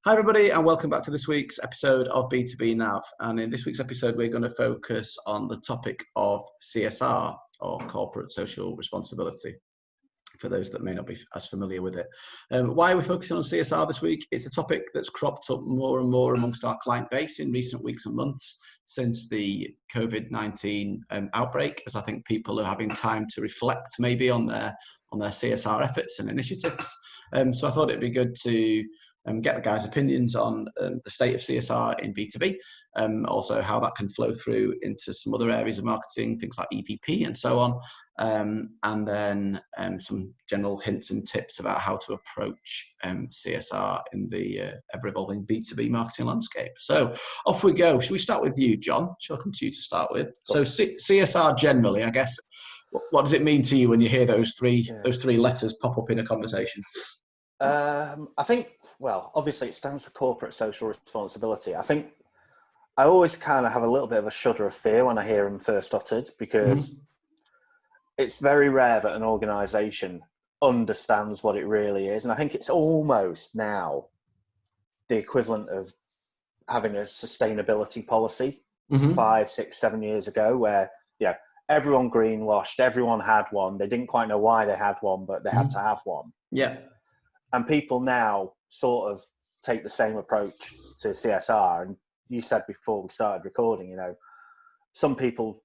Hi everybody and welcome back to this week's episode of B2BNAV, and in this week's episode we're going to focus on the topic of CSR, or corporate social responsibility, for those that may not be as familiar with it. Why are we focusing on CSR this week? It's a topic that's cropped up more and more amongst our client base in recent weeks and months since the COVID-19 outbreak, as I think people are having time to reflect maybe on their CSR efforts and initiatives. So I thought it'd be good to get the guys' opinions on the state of CSR in B2B, also how that can flow through into some other areas of marketing, things like EVP and so on, and then some general hints and tips about how to approach CSR in the ever-evolving B2B marketing landscape. So off we go. Should we start with you, John? Shall I come to you to start with? So CSR generally, I guess, what does it mean to you when you hear those three letters pop up in a conversation? I think, well, obviously it stands for corporate social responsibility. I think I always kind of have a little bit of a shudder of fear when I hear them first uttered, because it's very rare that an organisation understands what it really is. And I think it's almost now the equivalent of having a sustainability policy 5, 6, 7 years ago, where, everyone greenwashed, everyone had one. They didn't quite know why they had one, but they had to have one. Yeah. And people now sort of take the same approach to CSR. And you said before we started recording, some people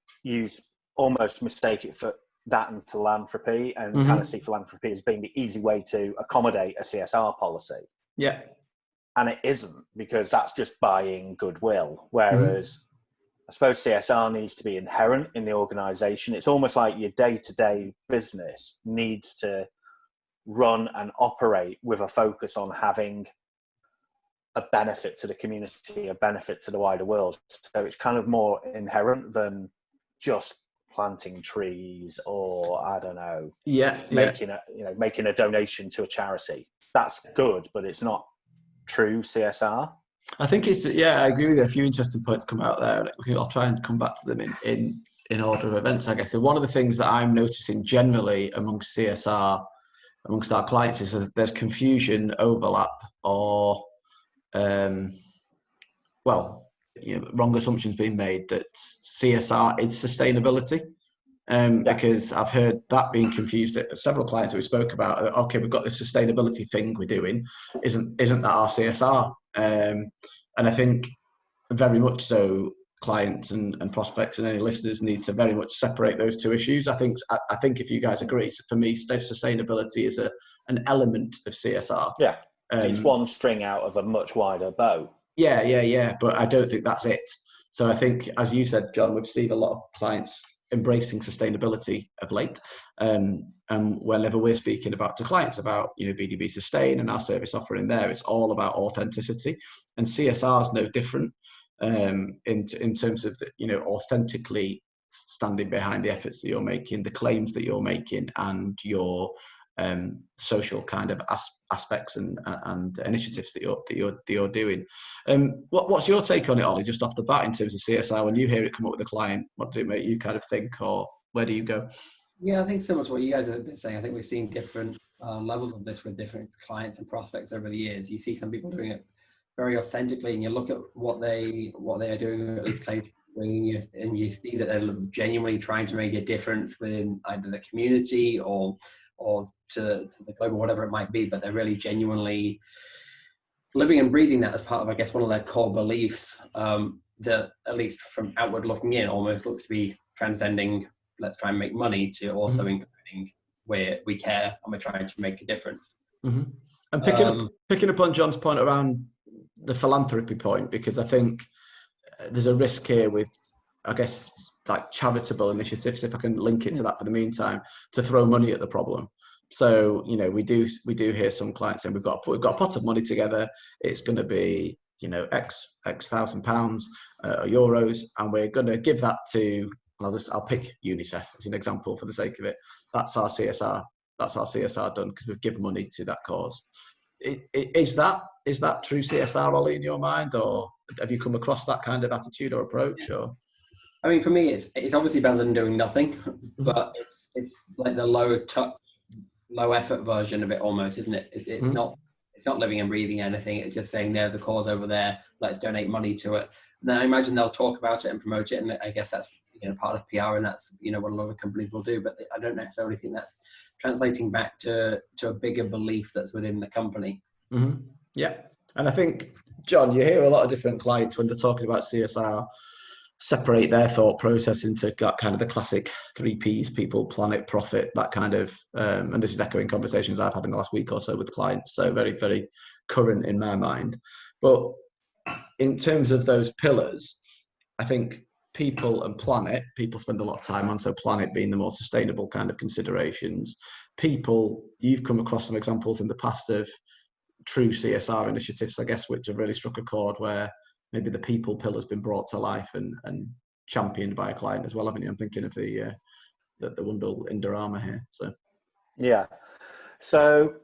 almost mistake it for that and philanthropy, and kind of see philanthropy as being the easy way to accommodate a CSR policy. Yeah. And it isn't, because that's just buying goodwill. Whereas I suppose CSR needs to be inherent in the organisation. It's almost like your day-to-day business needs to run and operate with a focus on having a benefit to the community, a benefit to the wider world. So it's kind of more inherent than just planting trees or, I don't know, making a donation to a charity. That's good, but it's not true CSR. I think I agree with you. A few interesting points come out there. I'll try and come back to them in order of events, I guess. One of the things that I'm noticing generally amongst CSR, amongst our clients, is that there's confusion, overlap, or wrong assumptions being made that CSR is sustainability. Because I've heard that being confused at several clients that we spoke about. Okay, we've got this sustainability thing we're doing. Isn't that our CSR? And I think very much so clients and prospects and any listeners need to very much separate those two issues. I think if you guys agree, for me, sustainability is an element of CSR. Yeah, it's one string out of a much wider bow. Yeah. But I don't think that's it. So I think, as you said, John, we've seen a lot of clients embracing sustainability of late. And whenever we're speaking to clients about, B2B Sustain and our service offering there, it's all about authenticity. And CSR is no different in terms of, authentically standing behind the efforts that you're making, the claims that you're making, and your social kind of aspects and initiatives that you're doing. What's your take on it, Ollie, just off the bat, in terms of CSR? When you hear it come up with a client, what does it make you kind of think, or where do you go? Yeah, I think similar to what you guys have been saying. I think we're seeing different levels of this with different clients and prospects over the years. You see some people doing it very authentically, and you look at what they are doing, or at least claim bringing you, and you see that they're genuinely trying to make a difference within either the community or to the globe, or whatever it might be, but they're really genuinely living and breathing that as part of, I guess, one of their core beliefs, that, at least from outward looking in, almost looks to be transcending, let's try and make money, to also including where we care and we're trying to make a difference. And picking up on John's point around the philanthropy point, because I think there's a risk here with, I guess, like charitable initiatives, if I can link it to that for the meantime, to throw money at the problem. So, we do hear some clients saying we've got a pot of money together. It's going to be, X £1,000 or euros, and we're going to give that to, I'll pick UNICEF as an example for the sake of it. That's our CSR. That's our CSR done, because we've given money to that cause. Is that true CSR, Ollie, in your mind, or have you come across that kind of attitude or approach? Or I mean, for me, it's obviously better than doing nothing, but it's like the low effort version of it almost, isn't it? It's not It's not living and breathing anything. It's just saying there's a cause over there. Let's donate money to it. And then I imagine they'll talk about it and promote it. And I guess that's, part of PR, and that's, what a lot of companies will do. But I don't necessarily think that's translating back to a bigger belief that's within the company. Mm-hmm. Yeah. And I think, John, you hear a lot of different clients when they're talking about CSR, separate their thought process into kind of the classic 3 Ps: people, planet, profit, that kind of, and this is echoing conversations I've had in the last week or so with clients. So very, very current in my mind. But in terms of those pillars, I think people and planet, people spend a lot of time on, so planet being the more sustainable kind of considerations. People, you've come across some examples in the past of true CSR initiatives, I guess, which have really struck a chord where maybe the people pillar has been brought to life and championed by a client as well, haven't you? I'm thinking of the Wundle Indorama here. Yeah. So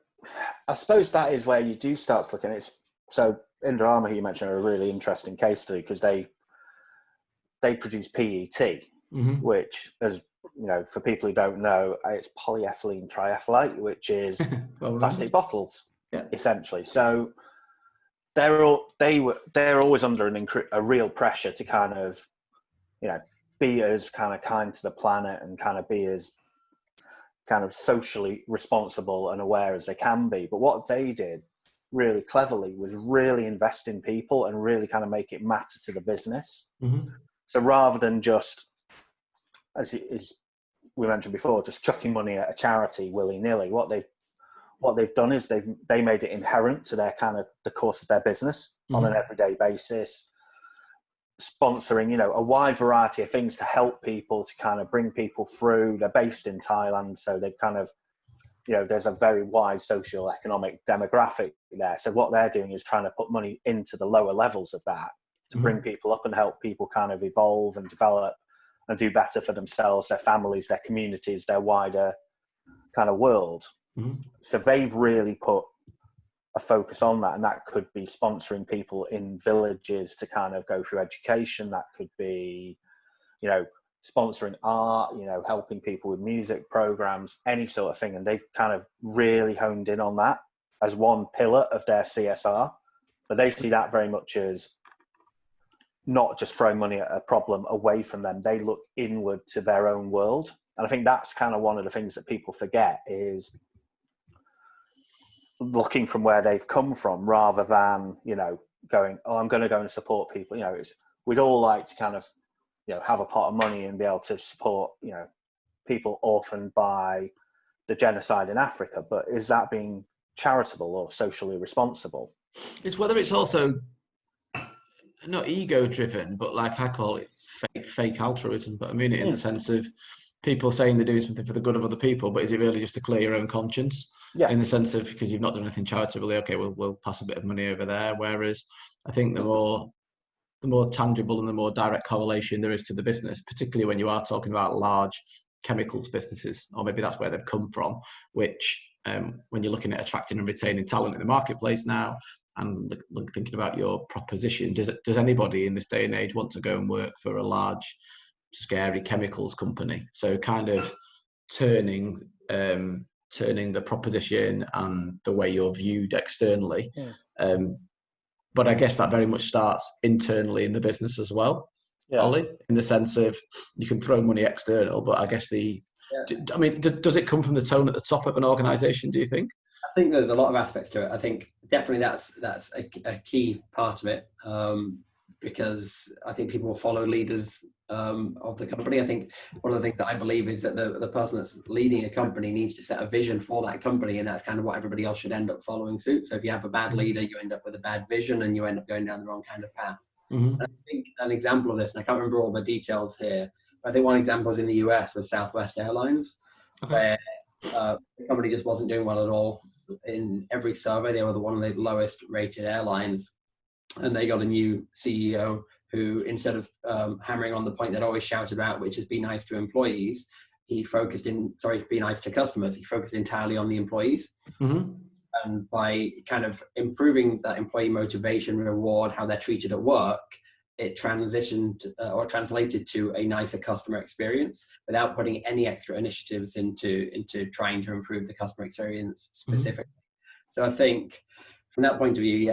I suppose that is where you do start to look at it. So Indorama, who you mentioned, are a really interesting case study because they produce PET, which, as for people who don't know, it's polyethylene triethylate, which is plastic bottles, essentially. So they're always under a real pressure to kind of, be as kind of kind to the planet and kind of be as kind of socially responsible and aware as they can be. But what they did really cleverly was really invest in people and really kind of make it matter to the business. Mm-hmm. So rather than just, as we mentioned before, just chucking money at a charity willy-nilly, what they've done is they made it inherent to their kind of the course of their business on an everyday basis, sponsoring, a wide variety of things to help people, to kind of bring people through. They're based in Thailand, so they've kind of, there's a very wide social economic demographic there. So what they're doing is trying to put money into the lower levels of that to bring people up and help people kind of evolve and develop and do better for themselves, their families, their communities, their wider kind of world. So they've really put a focus on that, and that could be sponsoring people in villages to kind of go through education. That could be, sponsoring art, helping people with music programs, any sort of thing. And they've kind of really honed in on that as one pillar of their CSR. But they see that very much as not just throwing money at a problem away from them. They look inward to their own world. And I think that's kind of one of the things that people forget is looking from where they've come from rather than, going, oh, I'm going to go and support people. We'd all like to kind of, have a pot of money and be able to support, people orphaned by the genocide in Africa. But is that being charitable or socially responsible? It's whether it's also not ego driven, but like I call it fake altruism. But I mean it in the sense of people saying they're doing something for the good of other people, but is it really just to clear your own conscience? Yeah. In the sense of, because you've not done anything charitably, okay, we'll pass a bit of money over there. Whereas I think the more tangible and the more direct correlation there is to the business, particularly when you are talking about large chemicals businesses, or maybe that's where they've come from, which when you're looking at attracting and retaining talent in the marketplace now, and thinking about your proposition, does anybody in this day and age want to go and work for a large, scary chemicals company? So kind of turning the proposition and the way you're viewed externally. But I guess that very much starts internally in the business as well, Ollie, in the sense of you can throw money external, but I guess does it come from the tone at the top of an organisation, do you think? I think there's a lot of aspects to it. I think definitely that's a key part of it, because I think people will follow leaders of the company. I think one of the things that I believe is that the person that's leading a company needs to set a vision for that company, and that's kind of what everybody else should end up following suit. So if you have a bad leader, you end up with a bad vision and you end up going down the wrong kind of path. And I think an example of this, and I can't remember all the details here, but I think one example was in the US with Southwest Airlines, where the company just wasn't doing well at all. In every survey, they were one of the lowest rated airlines, and they got a new CEO who, instead of hammering on the point they'd always shouted about, which is be nice to employees, be nice to customers, he focused entirely on the employees. And by kind of improving that employee motivation, reward, how they're treated at work, it transitioned or translated to a nicer customer experience without putting any extra initiatives into trying to improve the customer experience specifically. So I think from that point of view,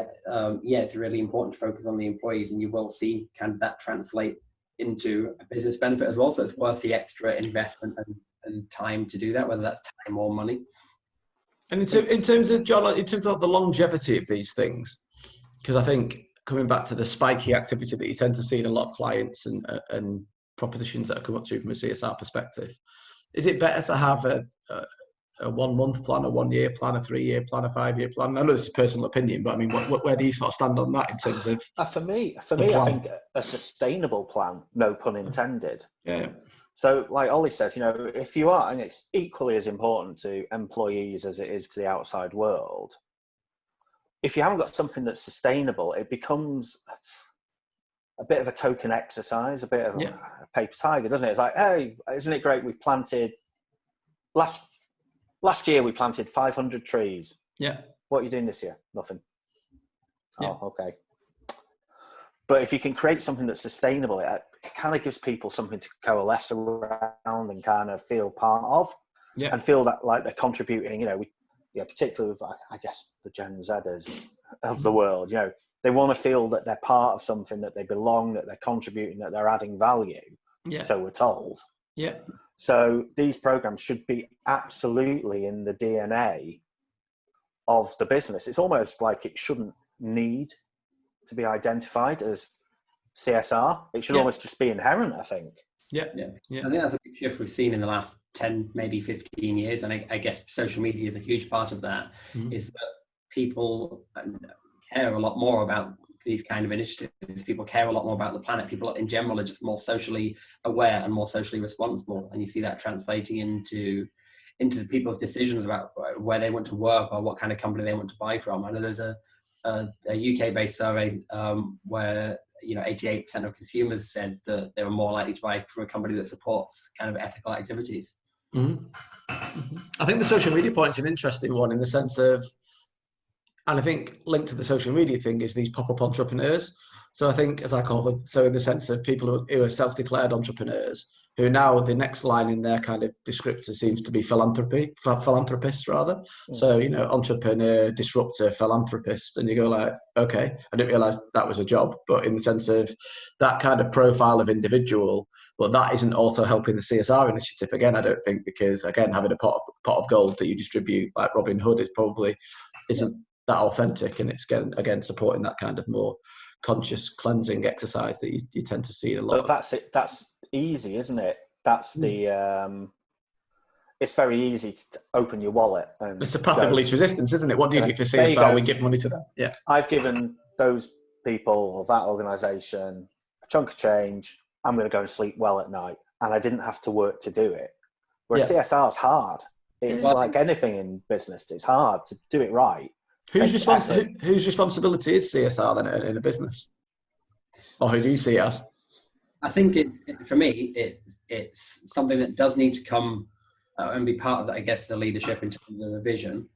it's really important to focus on the employees, and you will see kind of that translate into a business benefit as well. So it's worth the extra investment and time to do that, whether that's time or money. And in terms of, John, in terms of the longevity of these things, because I think coming back to the spiky activity that you tend to see in a lot of clients and propositions that come up to you from a CSR perspective, is it better to have a 1 month plan, a 1 year plan, a 3 year plan, a 5 year plan? I know this is personal opinion, but I mean, where do you sort of stand on that in terms of? For me, I think a sustainable plan, no pun intended. Yeah. So, like Ollie says, if you are, and it's equally as important to employees as it is to the outside world, if you haven't got something that's sustainable, it becomes a bit of a token exercise, a bit of a paper tiger, doesn't it? It's like, hey, isn't it great? We've planted, last year we planted 500 trees. Yeah. What are you doing this year? Nothing. Yeah. Oh, okay. But if you can create something that's sustainable, it kind of gives people something to coalesce around and kind of feel part of, and feel that like they're contributing. Particularly with, I guess, the Gen Zers of the world. They want to feel that they're part of something, that they belong, that they're contributing, that they're adding value. Yeah. So we're told. Yeah. So these programs should be absolutely in the DNA of the business. It's almost like it shouldn't need to be identified as CSR. It should almost just be inherent, I think. Yeah. I think that's a big shift we've seen in the last 10, maybe 15 years. And I guess social media is a huge part of that, is that people care a lot more about these kind of initiatives. People care a lot more about the planet. People in general are just more socially aware and more socially responsible. And you see that translating into people's decisions about where they want to work or what kind of company they want to buy from. I know there's a UK-based survey where 88% of consumers said that they were more likely to buy from a company that supports kind of ethical activities. Mm-hmm. I think the social media point is an interesting one in the sense of, and I think linked to the social media thing is these pop-up entrepreneurs. So I think, as I call them, so in the sense of people who are self-declared entrepreneurs, who now the next line in their kind of descriptor seems to be philanthropists rather. Mm. So, entrepreneur, disruptor, philanthropist, and you go like, okay, I didn't realize that was a job, but in the sense of that kind of profile of individual, but that isn't also helping the CSR initiative again, I don't think, because again, having a pot of gold that you distribute like Robin Hood is probably isn't that authentic, and it's again supporting that kind of more conscious cleansing exercise that you tend to see a lot. But that's it. That's easy, isn't it? That's the. It's very easy to open your wallet and. It's the path of least resistance, isn't it? What do you do for CSR? We give money to them. Yeah. I've given those people or that organisation a chunk of change. I'm going to go and sleep well at night, and I didn't have to work to do it. Whereas CSR is hard. It's like anything in business. It's hard to do it right. Whose responsibility is CSR then in a business? Or who do you see it as? I think for me, it's something that does need to come and be part of, I guess, the leadership in terms of the vision.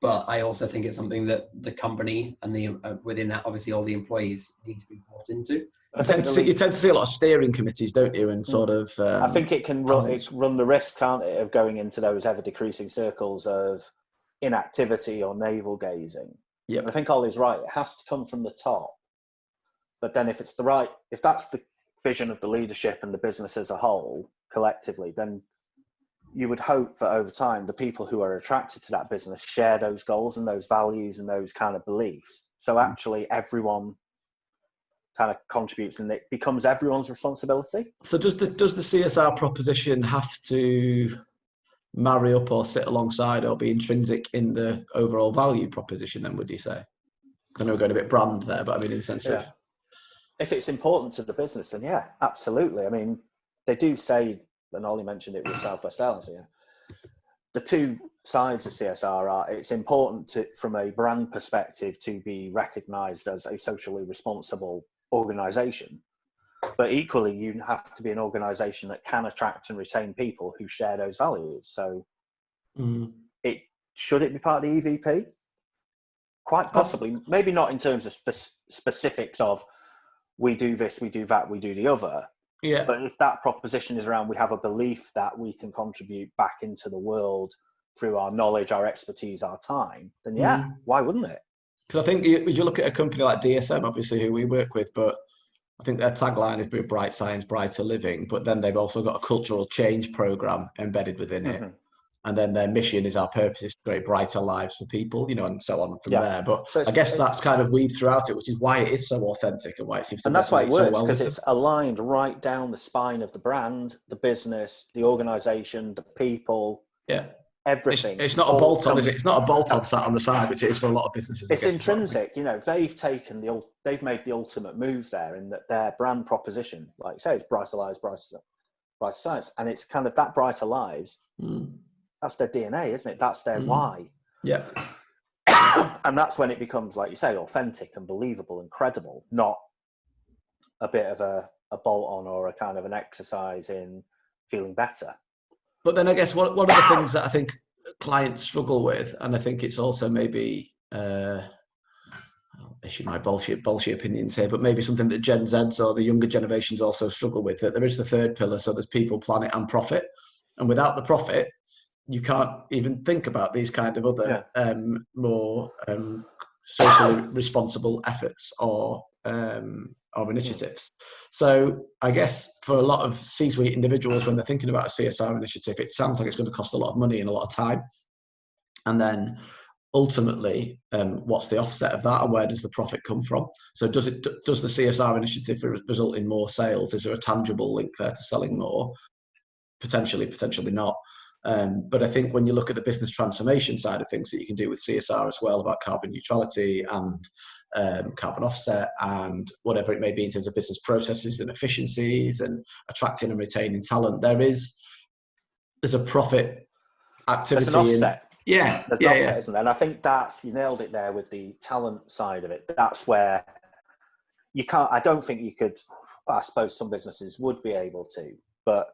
But I also think it's something that the company and within that, obviously, all the employees need to be brought into. You tend to see a lot of steering committees, don't you? And sort of. I think it can run the risk, can't it, of going into those ever decreasing circles of inactivity or navel gazing. Yeah, I think Ollie's right. It has to come from the top. But then if that's the vision of the leadership and the business as a whole, collectively, then you would hope that over time, the people who are attracted to that business share those goals and those values and those kind of beliefs. So actually everyone kind of contributes and it becomes everyone's responsibility. So does the CSR proposition have to marry up or sit alongside or be intrinsic in the overall value proposition then, would you say? I know we're going a bit brand there, but I mean in the sense of... If it's important to the business, then yeah, absolutely. I mean, they do say, and Ollie mentioned it with Southwest Airlines, the two sides of CSR are, it's important from a brand perspective to be recognised as a socially responsible organisation. But equally, you have to be an organisation that can attract and retain people who share those values. So should it be part of the EVP? Quite possibly. Maybe not in terms of specifics of we do this, we do that, we do the other. Yeah. But if that proposition is around we have a belief that we can contribute back into the world through our knowledge, our expertise, our time, then why wouldn't it? Because I think you look at a company like DSM, obviously, who we work with, but I think their tagline is Bright Science, Brighter Living, but then they've also got a cultural change program embedded within it. And then their mission is our purpose is to create brighter lives for people, and so on from there. But so I guess that's kind of weaved throughout it, which is why it is so authentic and why it seems to. And that's why it works, because it's aligned right down the spine of the brand, the business, the organisation, the people. Yeah. Everything. It's not a bolt-on, is it? It's not a bolt-on sat on the side, which it is for a lot of businesses. It's intrinsic. They've made the ultimate move there in that their brand proposition, like you say, is brighter lives, brighter science, and it's kind of that brighter lives. That's their DNA, isn't it? That's their why. Yeah. And that's when it becomes, like you say, authentic and believable and credible, not a bit of a bolt-on or a kind of an exercise in feeling better. But then I guess one of the things that I think clients struggle with, and I think it's also maybe, I'll issue my bullshit opinions here, but maybe something that Gen Zs or the younger generations also struggle with, that there is the third pillar. So there's people, planet and profit. And without the profit, you can't even think about these kind of other more socially responsible efforts or initiatives. So I guess for a lot of C-suite individuals, when they're thinking about a CSR initiative, it sounds like it's going to cost a lot of money and a lot of time. And then ultimately, what's the offset of that, and where does the profit come from? So does the CSR initiative result in more sales? Is there a tangible link there to selling more? Potentially not. But I think when you look at the business transformation side of things that you can do with CSR as well, about carbon neutrality and carbon offset and whatever it may be in terms of business processes and efficiencies and attracting and retaining talent, there's a profit activity. There's an offset. There's an offset, isn't there? And I think you nailed it there with the talent side of it. That's where I don't think you could, I suppose some businesses would be able to, but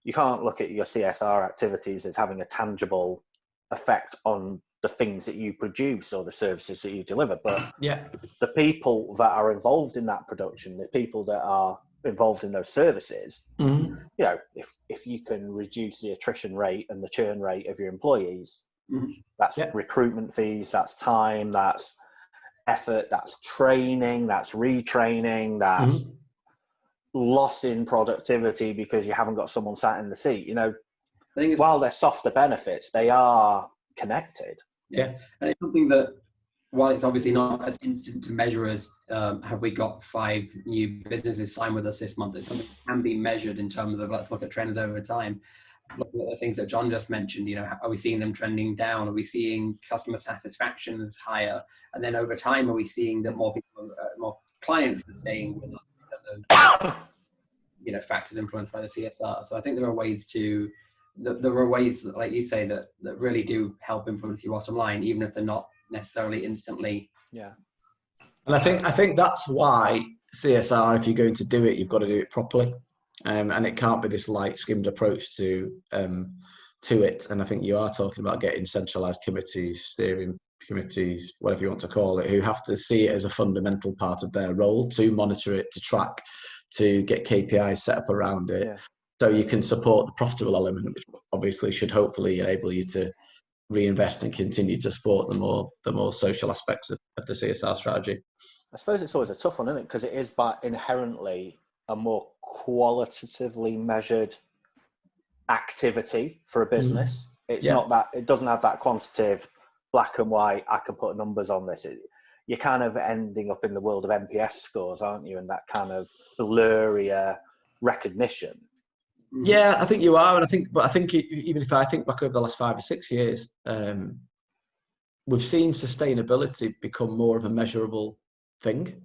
you can't look at your CSR activities as having a tangible effect on the things that you produce or the services that you deliver. But the people that are involved in that production, the people that are involved in those services, if you can reduce the attrition rate and the churn rate of your employees, that's recruitment fees, that's time, that's effort, that's training, that's retraining, that's loss in productivity because you haven't got someone sat in the seat. While they're softer benefits, they are connected. And it's something that, while it's obviously not as instant to measure as have we got 5 new businesses signed with us this month, it's something that can be measured in terms of, let's look at trends over time. Looking at the things that John just mentioned, are we seeing them trending down? Are we seeing customer satisfaction is higher? And then over time, are we seeing that more people, more clients are staying with us because of factors influenced by the CSR? So I think there are ways like you say, that really do help influence your bottom line, even if they're not necessarily instantly. And I think that's why CSR, if you're going to do it, you've got to do it properly. And it can't be this light skimmed approach to it. And I think you are talking about getting centralized committees, steering committees, whatever you want to call it, who have to see it as a fundamental part of their role to monitor it, to track, to get KPIs set up around it. So you can support the profitable element, which obviously should hopefully enable you to reinvest and continue to support the more social aspects of the CSR strategy. I suppose it's always a tough one, isn't it? Because it is inherently a more qualitatively measured activity for a business. It's not that, it doesn't have that quantitative black and white, I can put numbers on this. You're kind of ending up in the world of NPS scores, aren't you? And that kind of blurrier recognition. Yeah, I think you are. And I think even if I think back over the last 5 or 6 years, we've seen sustainability become more of a measurable thing.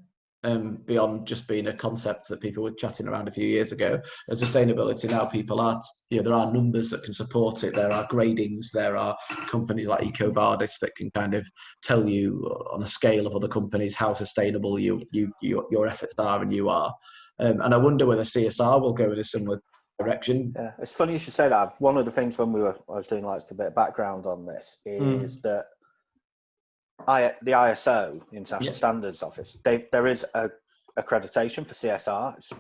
Beyond just being a concept that people were chatting around a few years ago. As sustainability now, people are, there are numbers that can support it. There are gradings. There are companies like EcoVadis that can kind of tell you on a scale of other companies how sustainable your efforts are and you are. And I wonder whether CSR will go in a similar direction. Yeah, it's funny you should say that. One of the things when I was doing like a bit of background on this is that the ISO, the International Standards Office, there is a accreditation for CSR. It's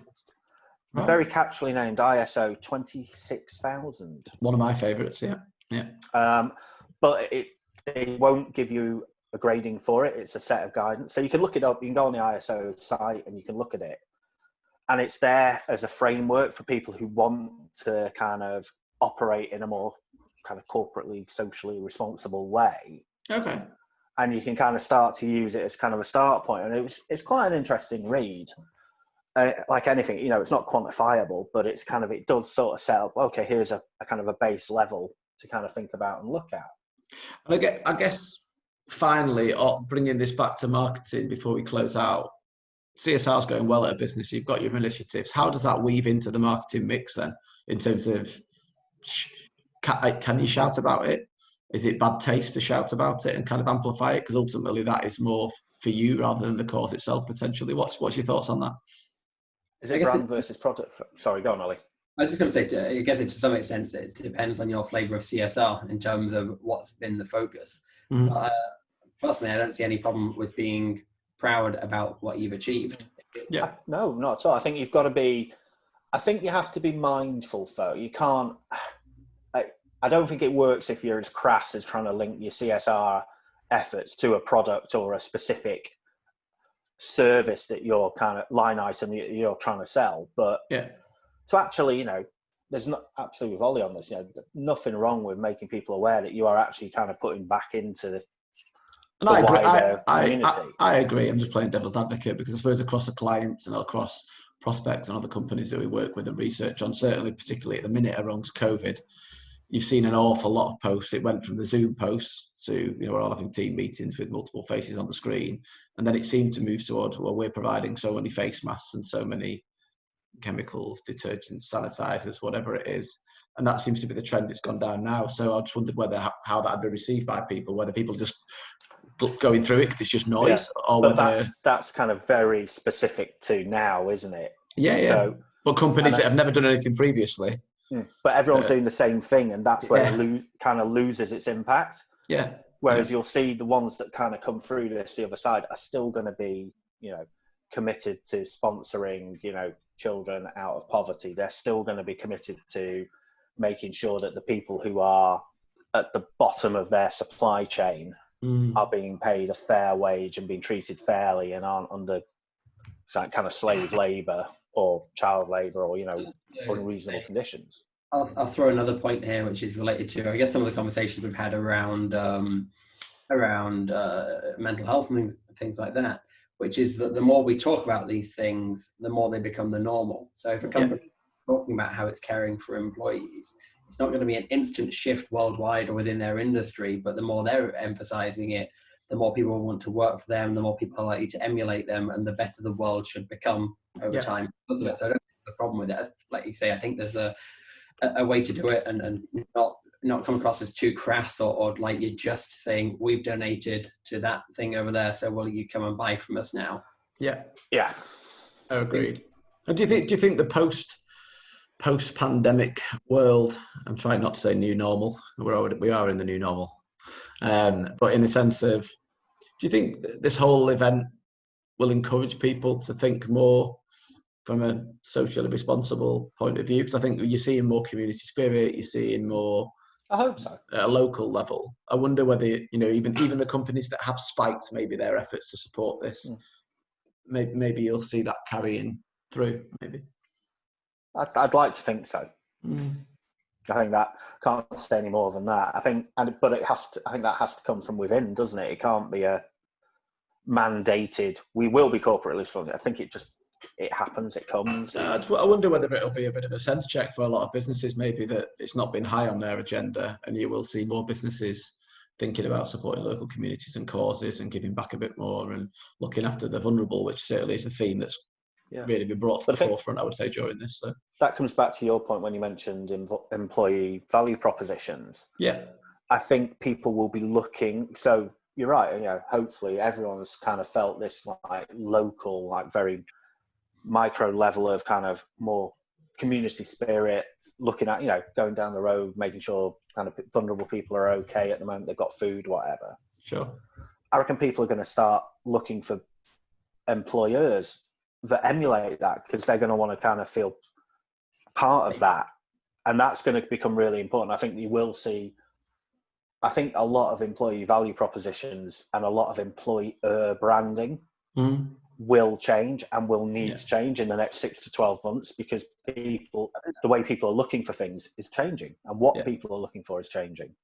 very catchily named ISO 26000. One of my favourites, yeah. But it won't give you a grading for it. It's a set of guidance. So you can look it up. You can go on the ISO site and you can look at it. And it's there as a framework for people who want to kind of operate in a more kind of corporately, socially responsible way. Okay. And you can kind of start to use it as kind of a start point. And it's quite an interesting read. Like anything, you know, it's not quantifiable, but it's kind of, it does sort of set up, okay, here's a kind of a base level to kind of think about and look at. And I guess finally, bringing this back to marketing before we close out, CSR is going well at a business. You've got your initiatives. How does that weave into the marketing mix then, in terms of, can you shout about it? Is it bad taste to shout about it and kind of amplify it? Because ultimately that is more for you rather than the cause itself, potentially. What's your thoughts on that? Is it brand versus product? Sorry, go on, Ollie. I was just going to say, I guess to some extent, it depends on your flavour of CSR in terms of what's been the focus. Mm-hmm. But personally, I don't see any problem with being proud about what you've achieved. Yeah. No, not at all. I think you've got to be, I think you have to be mindful, though. You can't, I don't think it works if you're as crass as trying to link your CSR efforts to a product or a specific service that you're kind of line item you're trying to sell. But yeah, to actually, you know, there's not absolutely with Ollie on this, you know, nothing wrong with making people aware that you are actually kind of putting back into the wider community. I agree. I'm just playing devil's advocate because I suppose across the clients and across prospects and other companies that we work with and research on, certainly particularly at the minute amongst COVID, you've seen an awful lot of posts. It went from the Zoom posts to, you know, we're all having team meetings with multiple faces on the screen. And then it seemed to move towards, well, we're providing so many face masks and so many chemicals, detergents, sanitizers, whatever it is. And that seems to be the trend that's gone down now. So I just wondered how that would be received by people, whether people just going through it because it's just noise, or but whether that's kind of very specific to now, isn't it? Yeah. So, but companies that have never done anything previously. But everyone's doing the same thing, and that's where it kind of loses its impact. Yeah. Whereas you'll see the ones that kind of come through this, the other side, are still going to be, you know, committed to sponsoring, you know, children out of poverty. They're still going to be committed to making sure that the people who are at the bottom of their supply chain are being paid a fair wage and being treated fairly and aren't under that kind of slave labour or child labour or, you know, unreasonable conditions. I'll throw another point here, which is related to, I guess, some of the conversations we've had around mental health and things like that, which is that the more we talk about these things, the more they become the normal. So if a company is talking about how it's caring for employees, it's not going to be an instant shift worldwide or within their industry, but the more they're emphasizing it, the more people will want to work for them, the more people are likely to emulate them, and the better the world should become over time. So I don't think there's a problem with it. Like you say, I think there's a way to do it and not come across as too crass or like you're just saying, we've donated to that thing over there, so will you come and buy from us now? Yeah. Agreed. And do you think the post-pandemic world, I'm trying not to say new normal, we are in the new normal, but in the sense of, do you think this whole event will encourage people to think more from a socially responsible point of view? Because I think you're seeing more community spirit, you're seeing more, I hope so, at a local level. I wonder whether, you know, even the companies that have spiked maybe their efforts to support this, maybe you'll see that carrying through, maybe. I'd like to think so. I think that can't say any more than that. I think, but it has to. I think that has to come from within, doesn't it? It can't be a mandated. We will be corporately responsible. I think it happens. It comes. I wonder whether it'll be a bit of a sense check for a lot of businesses, maybe that it's not been high on their agenda, and you will see more businesses thinking about supporting local communities and causes and giving back a bit more and looking after the vulnerable, which certainly is a theme that's really been brought to the forefront, I would say, during this. So that comes back to your point when you mentioned employee value propositions. Yeah. I think people will be looking, so you're right, you know, hopefully everyone's kind of felt this like local, like very micro level of kind of more community spirit, looking at, you know, going down the road, making sure kind of vulnerable people are okay at the moment, they've got food, whatever. Sure. I reckon people are going to start looking for employers that emulate that because they're going to want to kind of feel part of that. And that's going to become really important. I think you will see I think a lot of employee value propositions and a lot of employer branding will change and will need to change in the next 6 to 12 months, because the way people are looking for things is changing, and what people are looking for is changing.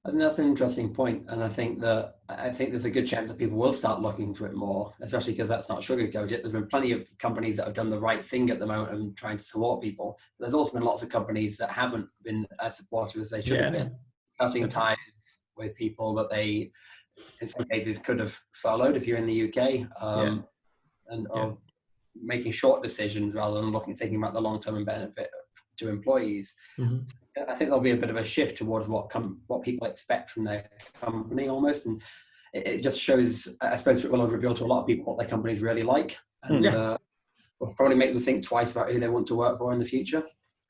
I think that's an interesting point, and I think there's a good chance that people will start looking for it more, especially because that's not sugarcoated. There's been plenty of companies that have done the right thing at the moment and trying to support people. There's also been lots of companies that haven't been as supportive as they should have been, cutting ties with people that they, in some cases, could have furloughed if you're in the UK, or making short decisions rather than thinking about the long-term benefit to employees. I think there'll be a bit of a shift towards what people expect from their company almost, and it just shows, I suppose it will reveal to a lot of people what their companies really like, and will probably make them think twice about who they want to work for in the future.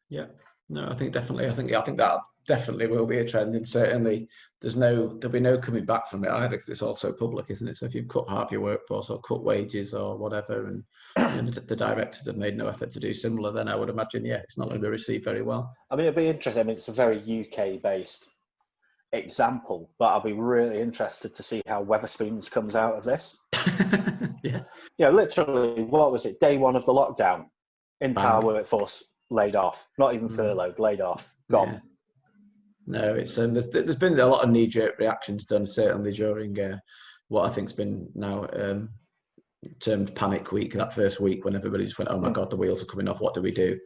No, I think definitely. I think that definitely will be a trend, and certainly there'll be no coming back from it either, because it's all so public, isn't it? So if you've cut half your workforce or cut wages or whatever, and the directors have made no effort to do similar, then I would imagine, it's not going to be received very well. I mean, it'd be interesting. I mean, it's a very UK-based example, but I'll be really interested to see how Wetherspoons comes out of this. Literally, what was it? Day one of the lockdown, entire workforce laid off, not even furloughed, laid off, gone. No, it's there's been a lot of knee-jerk reactions done, certainly during what I think's been now termed panic week, that first week when everybody just went, oh my God, the wheels are coming off, what do we do?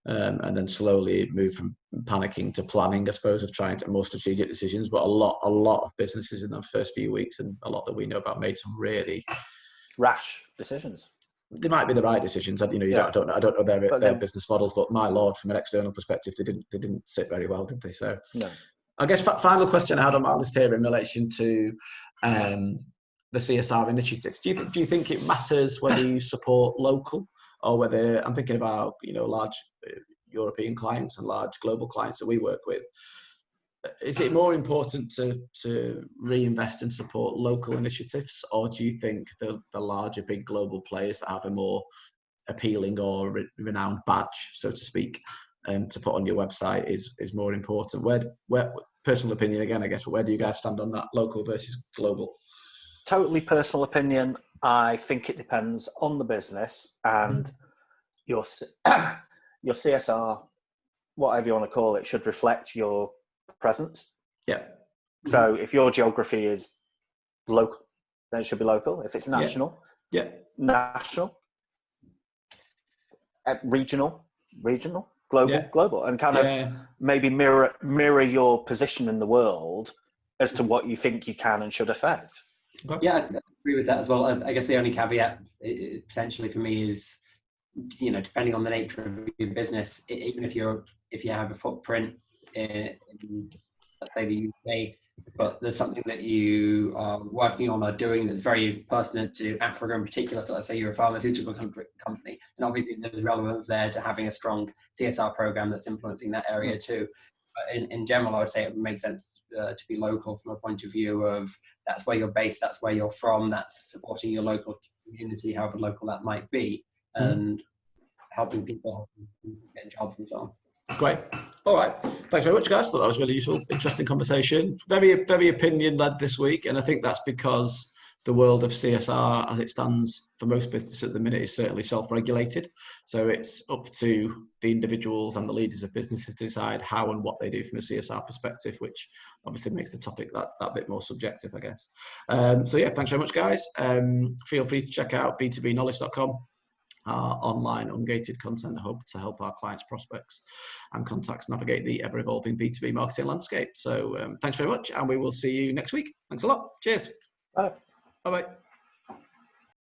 And then slowly moved from panicking to planning, I suppose, of trying to more strategic decisions. But a lot of businesses in the first few weeks, and a lot that we know about, made some really rash decisions. They might be the right decisions. I don't know their business models, but my Lord, from an external perspective, they didn't sit very well, did they? So, no. I guess final question I had on my list here in relation to the CSR initiatives. Do you think it matters whether you support local, or whether, I'm thinking about large European clients and large global clients that we work with? Is it more important to reinvest and support local initiatives, or do you think the larger big global players that have a more appealing or renowned badge, so to speak, to put on your website is more important? Where personal opinion again, I guess, but where do you guys stand on that, local versus global? Totally personal opinion. I think it depends on the business and your CSR, whatever you want to call it, should reflect your presence. So if your geography is local, then it should be local. If it's national, national. Regional, global, and kind of maybe mirror your position in the world as to what you think you can and should affect. Yeah, I agree with that as well. I guess the only caveat potentially for me is, depending on the nature of your business, even if you have a footprint in, let's say, the UK, but there's something that you are working on or doing that's very pertinent to Africa in particular, so let's say you're a pharmaceutical company, and obviously there's relevance there to having a strong CSR program that's influencing that area too. But in general, I would say it would make sense to be local from a point of view of that's where you're based, that's where you're from, that's supporting your local community, however local that might be, and helping people get jobs and so on. Great. All right. Thanks very much, guys. Thought that was really useful, interesting conversation. Very, very opinion-led this week, and I think that's because the world of CSR, as it stands for most businesses at the minute, is certainly self-regulated. So it's up to the individuals and the leaders of businesses to decide how and what they do from a CSR perspective, which obviously makes the topic that bit more subjective, I guess. So yeah, thanks very much, guys. Feel free to check out b2bknowledge.com. Our online ungated content hub to help our clients, prospects and contacts navigate the ever-evolving B2B marketing landscape. So thanks very much, and we will see you next week. Thanks a lot. Cheers. Bye. Bye-bye.